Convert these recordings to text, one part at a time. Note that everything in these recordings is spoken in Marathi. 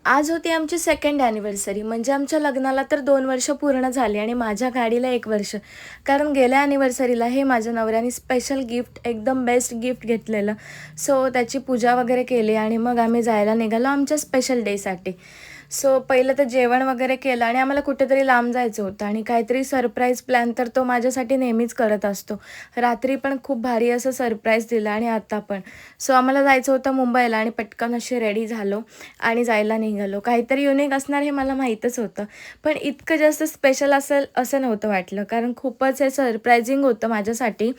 आज होती आमची सेकंड ॲनिव्हर्सरी. म्हणजे आमच्या लग्नाला तर 2 वर्ष पूर्ण झाली आणि माझ्या गाडीला 1 वर्ष. कारण गेल्या ॲनिव्हर्सरीला हे माझ्या नवऱ्याने स्पेशल गिफ्ट, एकदम बेस्ट गिफ्ट घेतलेलं. सो त्याची पूजा वगैरे केली आणि मग आम्ही जायला निघालो आमच्या स्पेशल डेसाठी. सो पहिलं तर जेवण वगैरे केलं आणि आम्हाला कुठेतरी लांब जायचं होतं आणि काहीतरी सरप्राईज प्लॅन तर तो माझ्यासाठी नेहमीच करत असतो. रात्री पण खूप भारी असं सरप्राईज दिलं आणि आता पण. सो आम्हाला जायचं होतं मुंबईला आणि पटकन अशी रेडी झालो आणि जायला निघालो. काहीतरी युनिक असणार हे मला माहीतच होतं. पण इतकं जास्त स्पेशल असेल असं नव्हतं वाटलं. कारण खूपच हे सरप्रायझिंग होतं माझ्यासाठी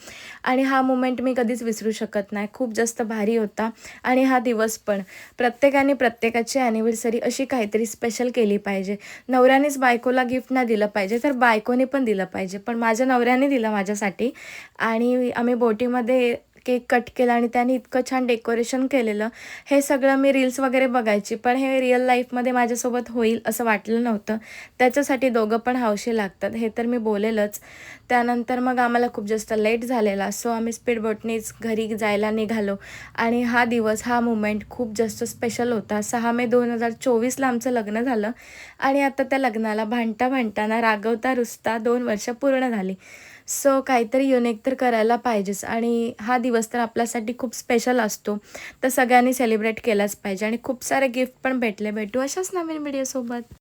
आणि हा मोमेंट मी कधीच विसरू शकत नाही. खूप जास्त भारी होता आणि हा दिवस पण. प्रत्येकाने प्रत्येकाची ॲनिव्हर्सरी अशी काहीतरी स्पेशल केली पाहिजे. नवऱ्यानेच बायकोला गिफ्ट नाही दिलं पाहिजे, तर बायकोने पण दिलं पाहिजे. पण माझ्या नवऱ्याने दिलं माझ्यासाठी आणि आम्ही बोटीमध्ये केक कट केला आणि त्याने इतकं छान डेकोरेशन केलेलं. हे सगळं मी रील्स वगैरे बघायची, पण हे रिअल लाईफमध्ये माझ्यासोबत होईल असं वाटलं नव्हतं. त्याच्यासाठी दोघं पण हौशी लागतात, हे तर मी बोलेलच. त्यानंतर मग आम्हाला खूप जास्त लेट झालेला, सो आम्ही स्पीड बोटनीच घरी जायला निघालो आणि हा दिवस, हा मोमेंट खूप जास्त स्पेशल होता. 6 मे 2024ला आमचं लग्न झालं आणि आता त्या लग्नाला भांडता-भांडताना, रागवता-रुसता 2 वर्ष पूर्ण झाली. सो काहीतरी युनिक तर करायला पाहिजेच आणि हा दिवस तर आपल्यासाठी खूप स्पेशल असतो. तर सगळ्यांनी सेलिब्रेट केलाच पाहिजे आणि खूप सारे गिफ्ट पण भेटले. भेटू अशाच नवीन व्हिडिओसोबत.